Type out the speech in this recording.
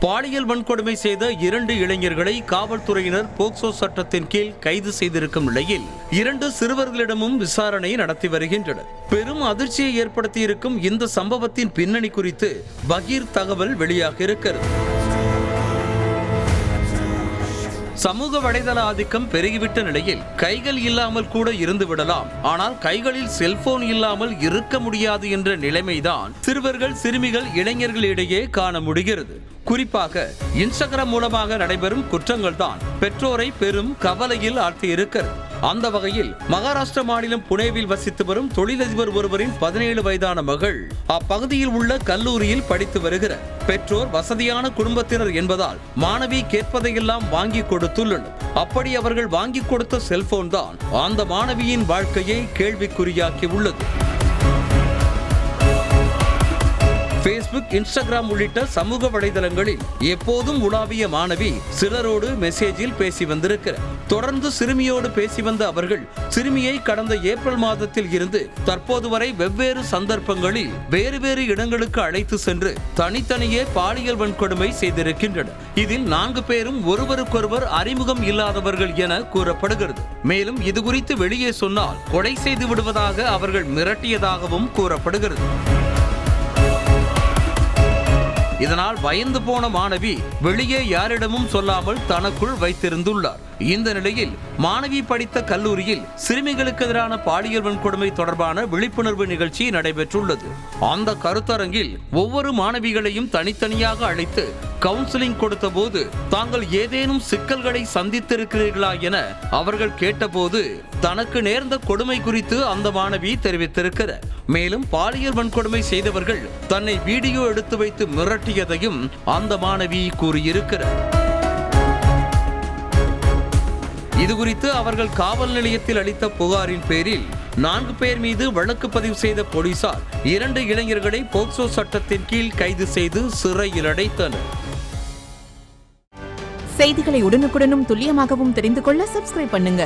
பாலியல் வன்கொடுமை செய்த 2 இளைஞர்களை காவல்துறையினர் போக்சோ சட்டத்தின் கீழ் கைது செய்திருக்கும் நிலையில் 2 சிறுவர்களிடமும் விசாரணை நடத்தி வருகின்றனர். பெரும் அதிர்ச்சியை ஏற்படுத்தியிருக்கும் இந்த சம்பவத்தின் பின்னணி குறித்து பகீர் தகவல் வெளியாக இருக்கிறது. சமூக வலைதள ஆதிக்கம் பெருகிவிட்ட நிலையில் கைகள் இல்லாமல் கூட இருந்து விடலாம், ஆனால் கைகளில் செல்போன் இல்லாமல் இருக்க முடியாது என்ற நிலைமைதான் சிறுவர்கள், சிறுமிகள், இளைஞர்களிடையே காண முடிகிறது. குறிப்பாக இன்ஸ்டாகிராம் மூலமாக நடைபெறும் குற்றங்கள் தான் பெற்றோரை பெரும் கவலையில் ஆழ்த்தியிருக்கிறது. அந்த வகையில் மகாராஷ்டிர மாநிலம் புனேவில் வசித்து வரும் தொழிலதிபர் ஒருவரின் 17 வயதான மகள் அப்பகுதியில் உள்ள கல்லூரியில் படித்து வருகிறார். பெற்றோர் வசதியான குடும்பத்தினர் என்பதால் மாணவி கேட்பதையெல்லாம் வாங்கி கொடுத்துள்ளனர். அப்படி அவர்கள் வாங்கி கொடுத்த செல்போன் தான் அந்த மாணவியின் வாழ்க்கையை கேள்விக்குறியாக்கி உள்ளது. Facebook, இன்ஸ்டாகிராம் உள்ளிட்ட சமூக வலைதளங்களில் எப்போதும் உலாவிய மாணவி சிலரோடு மெசேஜில் பேசி வந்திருக்கிறார். தொடர்ந்து சிறுமியோடு பேசி வந்த அவர்கள் சிறுமியை கடந்த ஏப்ரல் மாதத்தில் இருந்து தற்போது வரை வெவ்வேறு சந்தர்ப்பங்களில் வேறு வேறு இடங்களுக்கு அழைத்து சென்று தனித்தனியே பாலியல் வன்கொடுமை செய்திருக்கின்றனர். இதில் 4 பேரும் ஒருவருக்கொருவர் அறிமுகம் இல்லாதவர்கள் என கூறப்படுகிறது. மேலும் இது குறித்து வெளியே சொன்னால் கொலை செய்து விடுவதாக அவர்கள் மிரட்டியதாகவும் கூறப்படுகிறது. இதனால் பயந்து போன மாணவி வெளியே யாரிடமும் சொல்லாமல் தனக்குள் வைத்திருந்துள்ளார். இந்த நிலையில் மாணவி படித்த கல்லூரியில் சிறுமிகளுக்கு எதிரான பாலியல் வன்கொடுமை தொடர்பான விழிப்புணர்வு நிகழ்ச்சி நடைபெற்றுள்ளது. அந்த கருத்தரங்கில் ஒவ்வொரு மாணவிகளையும் தனித்தனியாக அழைத்து கவுன்சிலிங் கொடுத்த போது தாங்கள் ஏதேனும் சிக்கல்களை சந்தித்திருக்கிறீர்களா என அவர்கள் கேட்டபோது தனக்கு நேர்ந்த கொடுமை குறித்து அந்த மாணவி தெரிவித்திருக்கிறார். மேலும் பாலியல் வன்கொடுமை செய்தவர்கள் தன்னை வீடியோ எடுத்து வைத்து மிரட்டியதையும் அந்த மாணவி கூறியிருக்கிறார். இதுகுறித்து அவர்கள் காவல் நிலையத்தில் அளித்த புகாரின் பேரில் 4 பேர் மீது வழக்கு பதிவு செய்த போலீசார் 2 இளைஞர்களை போக்சோ சட்டத்தின் கீழ் கைது செய்து சிறையில் அடைத்தனர். செய்திகளை உடனுக்குடனும் துல்லியமாகவும் தெரிந்து கொள்ள சப்ஸ்கிரைப் பண்ணுங்க.